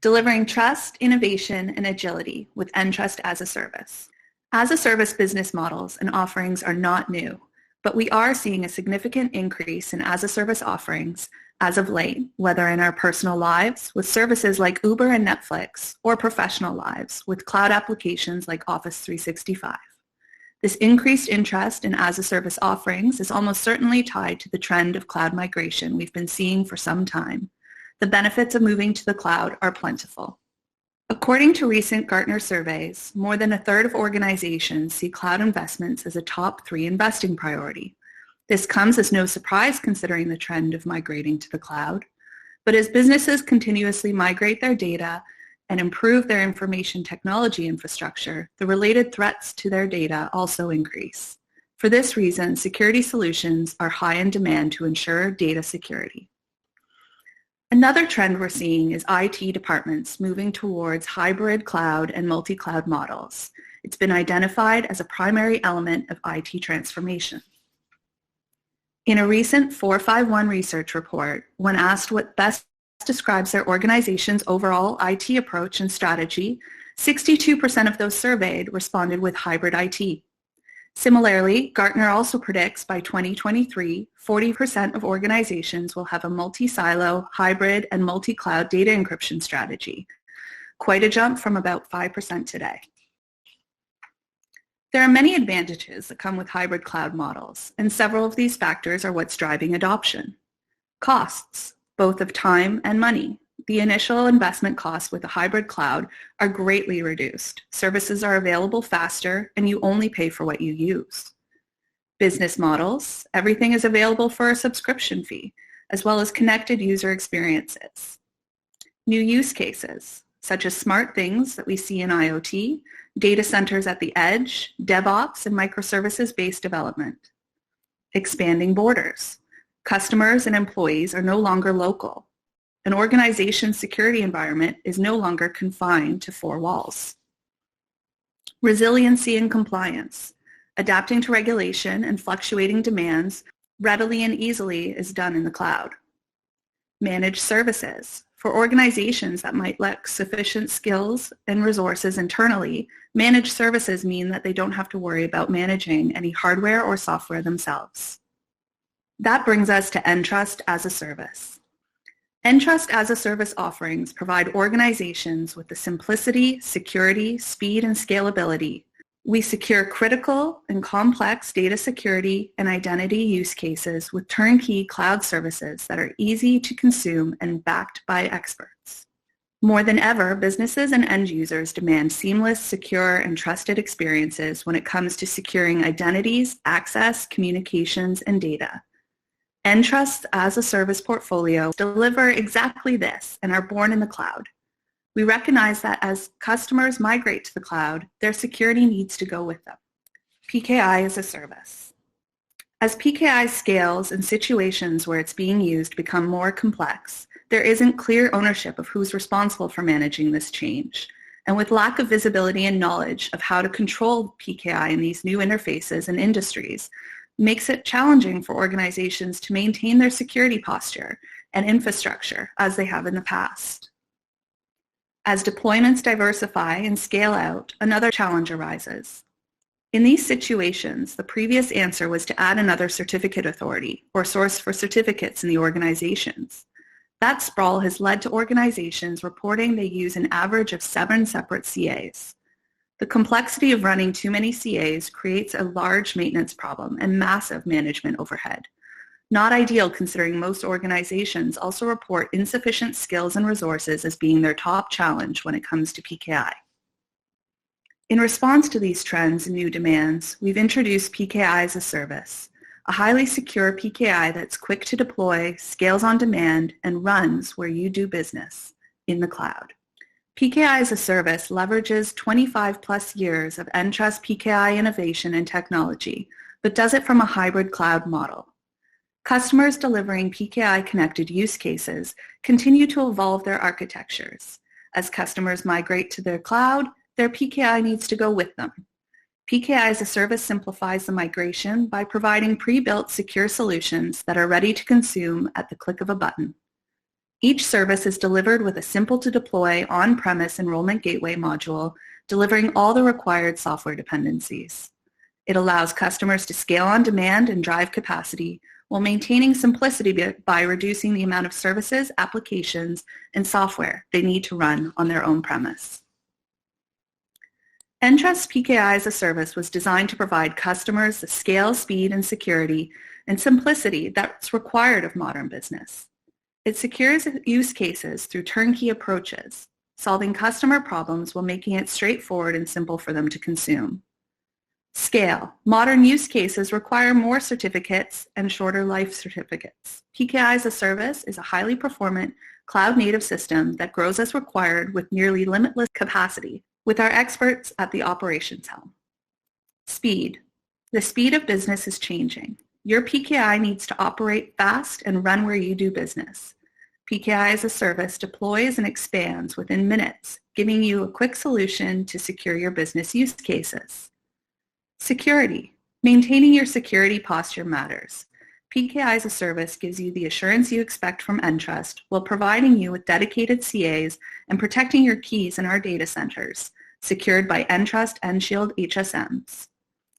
delivering trust, innovation, and agility with Entrust as a service. As a service business models and offerings are not new, but we are seeing a significant increase in as a service offerings as of late, whether in our personal lives with services like Uber and Netflix, or professional lives with cloud applications like Office 365. This increased interest in as-a-service offerings is almost certainly tied to the trend of cloud migration we've been seeing for some time. The benefits of moving to the cloud are plentiful. According to recent Gartner surveys, more than a third of organizations see cloud investments as a top 3 investing priority. This comes as no surprise considering the trend of migrating to the cloud. But as businesses continuously migrate their data and improve their information technology infrastructure, the related threats to their data also increase. For this reason, security solutions are high in demand to ensure data security. Another trend we're seeing is IT departments moving towards hybrid cloud and multi-cloud models. It's been identified as a primary element of IT transformation. In a recent 451 research report, when asked what best describes their organization's overall IT approach and strategy, 62% of those surveyed responded with hybrid IT. Similarly, Gartner also predicts by 2023, 40% of organizations will have a multi-silo, hybrid, and multi-cloud data encryption strategy, quite a jump from about 5% today. There are many advantages that come with hybrid cloud models, and several of these factors are what's driving adoption. Costs, both of time and money. The initial investment costs with a hybrid cloud are greatly reduced. Services are available faster, and you only pay for what you use. Business models, everything is available for a subscription fee, as well as connected user experiences. New use cases, such as smart things that we see in IoT, data centers at the edge, DevOps, and microservices-based development. Expanding borders. Customers and employees are no longer local. An organization's security environment is no longer confined to 4 walls. Resiliency and compliance. Adapting to regulation and fluctuating demands readily and easily is done in the cloud. Managed services. For organizations that might lack sufficient skills and resources internally, managed services mean that they don't have to worry about managing any hardware or software themselves. That brings us to Entrust as a service. Entrust as a service offerings provide organizations with the simplicity, security, speed, and scalability. We secure critical and complex data security and identity use cases with turnkey cloud services that are easy to consume and backed by experts. More than ever, businesses and end users demand seamless, secure, and trusted experiences when it comes to securing identities, access, communications, and data. Entrust's as-a-service portfolio deliver exactly this and are born in the cloud. We recognize that as customers migrate to the cloud, their security needs to go with them. PKI as a service. As PKI scales and situations where it's being used become more complex, there isn't clear ownership of who's responsible for managing this change. And with lack of visibility and knowledge of how to control PKI in these new interfaces and industries, makes it challenging for organizations to maintain their security posture and infrastructure as they have in the past. As deployments diversify and scale out, another challenge arises. In these situations, the previous answer was to add another certificate authority or source for certificates in the organizations. That sprawl has led to organizations reporting they use an average of 7 separate CAs. The complexity of running too many CAs creates a large maintenance problem and massive management overhead. Not ideal considering most organizations also report insufficient skills and resources as being their top challenge when it comes to PKI. In response to these trends and new demands, we've introduced PKI as a service, a highly secure PKI that's quick to deploy, scales on demand, and runs where you do business, in the cloud. PKI as a service leverages 25 plus years of Entrust PKI innovation and technology, but does it from a hybrid cloud model. Customers delivering PKI-connected use cases continue to evolve their architectures. As customers migrate to their cloud, their PKI needs to go with them. PKI as a service simplifies the migration by providing pre-built secure solutions that are ready to consume at the click of a button. Each service is delivered with a simple-to-deploy on-premise enrollment gateway module, delivering all the required software dependencies. It allows customers to scale on demand and drive capacity while maintaining simplicity by reducing the amount of services, applications, and software they need to run on their own premise. Entrust PKI as a service was designed to provide customers the scale, speed, and security and simplicity that's required of modern business. It secures use cases through turnkey approaches, solving customer problems while making it straightforward and simple for them to consume. Scale. Modern use cases require more certificates and shorter life certificates. PKI as a service is a highly performant cloud-native system that grows as required with nearly limitless capacity, with our experts at the operations helm. Speed. The speed of business is changing. Your PKI needs to operate fast and run where you do business. PKI as a service deploys and expands within minutes, giving you a quick solution to secure your business use cases. Security. Maintaining your security posture matters. PKI as a service gives you the assurance you expect from Entrust while providing you with dedicated CAs and protecting your keys in our data centers, secured by Entrust Enshield HSMs.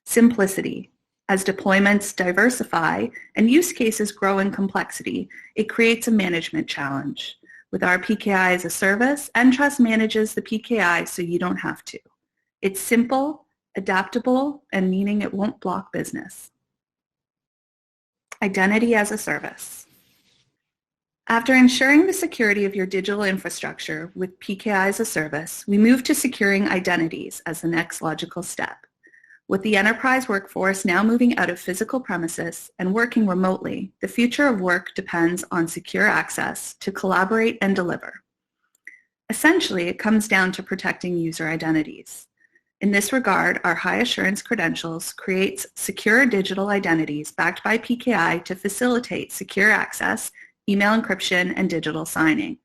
Simplicity. As deployments diversify and use cases grow in complexity, it creates a management challenge. With our PKI as a service, Entrust manages the PKI so you don't have to. It's simple, adaptable, and meaning it won't block business. Identity as a service. After ensuring the security of your digital infrastructure with PKI as a service, we move to securing identities as the next logical step. With the enterprise workforce now moving out of physical premises and working remotely, the future of work depends on secure access to collaborate and deliver. Essentially, it comes down to protecting user identities. In this regard, our high assurance credentials creates secure digital identities backed by PKI to facilitate secure access, email encryption, and digital signing.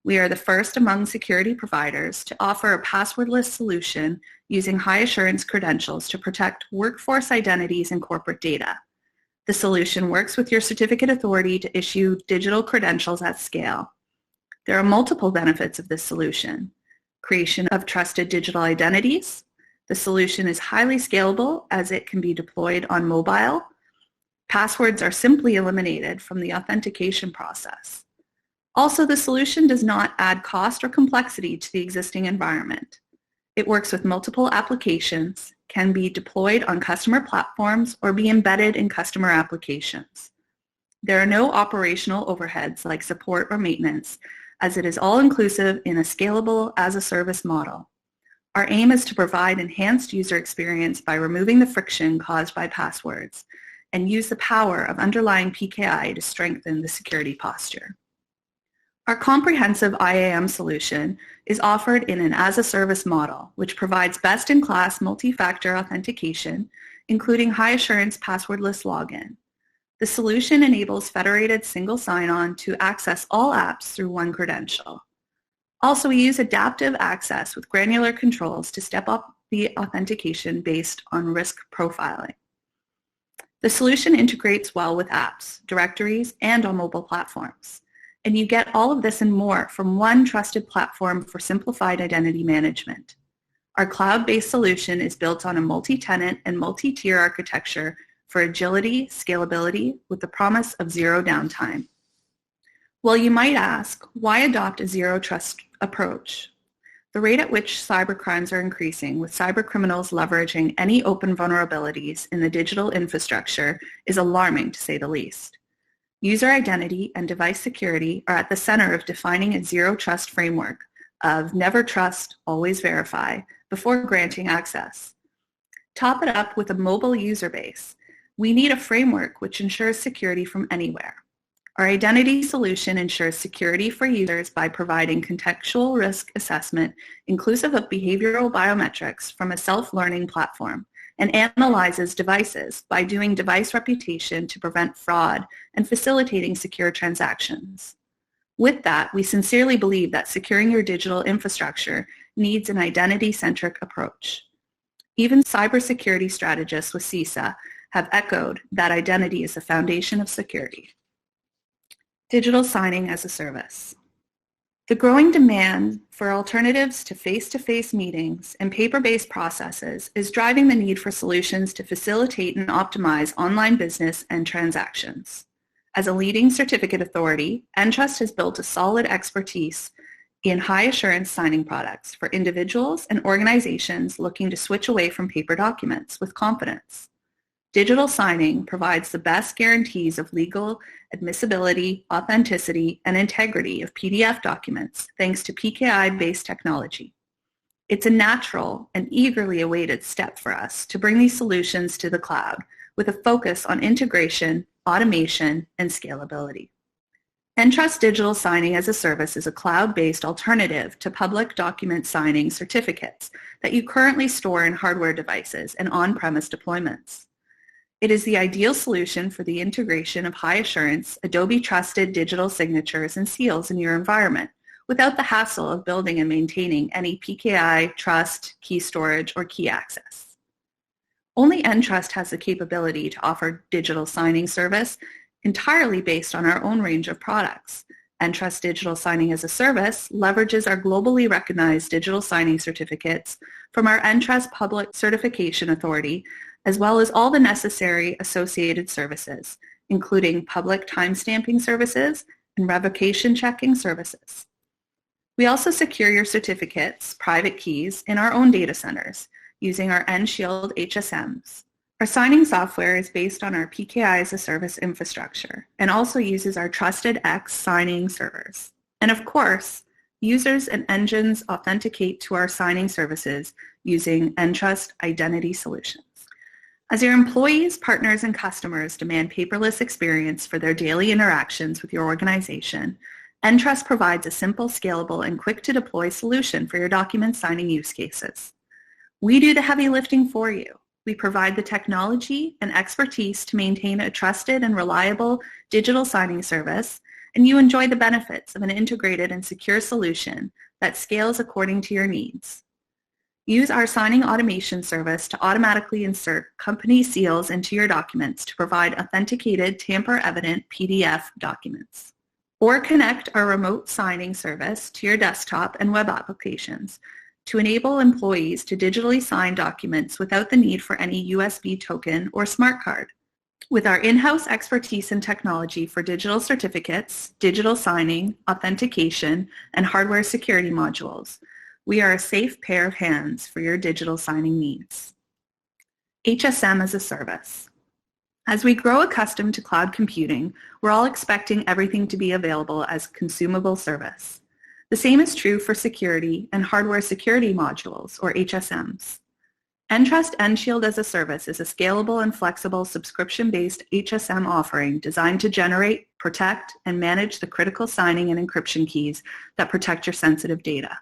We are the first among security providers to offer a passwordless solution using high assurance credentials to protect workforce identities and corporate data. The solution works with your certificate authority to issue digital credentials at scale. There are multiple benefits of this solution. Creation of trusted digital identities. The solution is highly scalable as it can be deployed on mobile. Passwords are simply eliminated from the authentication process. Also, the solution does not add cost or complexity to the existing environment. It works with multiple applications, can be deployed on customer platforms, or be embedded in customer applications. There are no operational overheads like support or maintenance, as it is all-inclusive in a scalable as-a-service model. Our aim is to provide enhanced user experience by removing the friction caused by passwords and use the power of underlying PKI to strengthen the security posture. Our comprehensive IAM solution is offered in an as-a-service model, which provides best-in-class multi-factor authentication, including high-assurance passwordless login. The solution enables federated single sign-on to access all apps through one credential. Also, we use adaptive access with granular controls to step up the authentication based on risk profiling. The solution integrates well with apps, directories, and on mobile platforms. And you get all of this and more from one trusted platform for simplified identity management. Our cloud-based solution is built on a multi-tenant and multi-tier architecture for agility, scalability, with the promise of zero downtime. Well, you might ask, why adopt a zero-trust approach? The rate at which cybercrimes are increasing, with cybercriminals leveraging any open vulnerabilities in the digital infrastructure, is alarming to say the least. User identity and device security are at the center of defining a zero-trust framework of never trust, always verify, before granting access. Top it up with a mobile user base. We need a framework which ensures security from anywhere. Our identity solution ensures security for users by providing contextual risk assessment inclusive of behavioral biometrics from a self-learning platform, and analyzes devices by doing device reputation to prevent fraud and facilitating secure transactions. With that, we sincerely believe that securing your digital infrastructure needs an identity-centric approach. Even cybersecurity strategists with CISA have echoed that identity is the foundation of security. Digital signing as a service. The growing demand for alternatives to face-to-face meetings and paper-based processes is driving the need for solutions to facilitate and optimize online business and transactions. As a leading certificate authority, Entrust has built a solid expertise in high-assurance signing products for individuals and organizations looking to switch away from paper documents with confidence. Digital signing provides the best guarantees of legal admissibility, authenticity, and integrity of PDF documents thanks to PKI-based technology. It's a natural and eagerly awaited step for us to bring these solutions to the cloud with a focus on integration, automation, and scalability. Entrust Digital Signing as a Service is a cloud-based alternative to public document signing certificates that you currently store in hardware devices and on-premise deployments. It is the ideal solution for the integration of high-assurance, Adobe-trusted digital signatures and seals in your environment without the hassle of building and maintaining any PKI, trust, key storage, or key access. Only Entrust has the capability to offer digital signing service entirely based on our own range of products. Entrust Digital Signing as a Service leverages our globally recognized digital signing certificates from our Entrust Public Certification Authority, as well as all the necessary associated services, including public timestamping services and revocation checking services. We also secure your certificates, private keys, in our own data centers using our Enshield HSMs. Our signing software is based on our PKI as a service infrastructure and also uses our Trusted X signing servers. And of course, users and engines authenticate to our signing services using Entrust Identity solutions. As your employees, partners, and customers demand paperless experience for their daily interactions with your organization, Entrust provides a simple, scalable, and quick-to-deploy solution for your document signing use cases. We do the heavy lifting for you. We provide the technology and expertise to maintain a trusted and reliable digital signing service, and you enjoy the benefits of an integrated and secure solution that scales according to your needs. Use our signing automation service to automatically insert company seals into your documents to provide authenticated, tamper-evident PDF documents. Or connect our remote signing service to your desktop and web applications to enable employees to digitally sign documents without the need for any USB token or smart card. With our in-house expertise and technology for digital certificates, digital signing, authentication, and hardware security modules, we are a safe pair of hands for your digital signing needs. HSM as a service. As we grow accustomed to cloud computing, we're all expecting everything to be available as consumable service. The same is true for security and hardware security modules, or HSMs. Entrust Enshield as a Service is a scalable and flexible subscription-based HSM offering designed to generate, protect, and manage the critical signing and encryption keys that protect your sensitive data.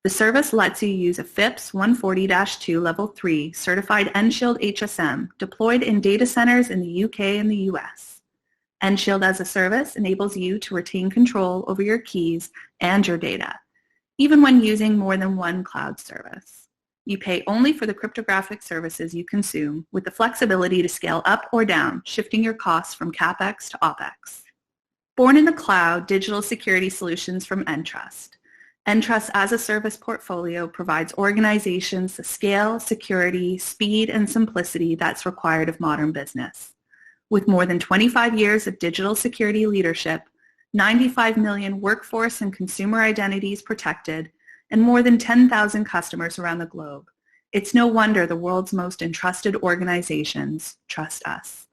The service lets you use a FIPS 140-2 Level 3 certified Enshield HSM deployed in data centers in the UK and the US. Enshield as a Service enables you to retain control over your keys and your data, even when using more than one cloud service. You pay only for the cryptographic services you consume with the flexibility to scale up or down, shifting your costs from CapEx to OpEx. Born in the cloud, digital security solutions from Entrust. Entrust as a Service portfolio provides organizations the scale, security, speed, and simplicity that's required of modern business. With more than 25 years of digital security leadership, 95 million workforce and consumer identities protected, and more than 10,000 customers around the globe, it's no wonder the world's most entrusted organizations trust us.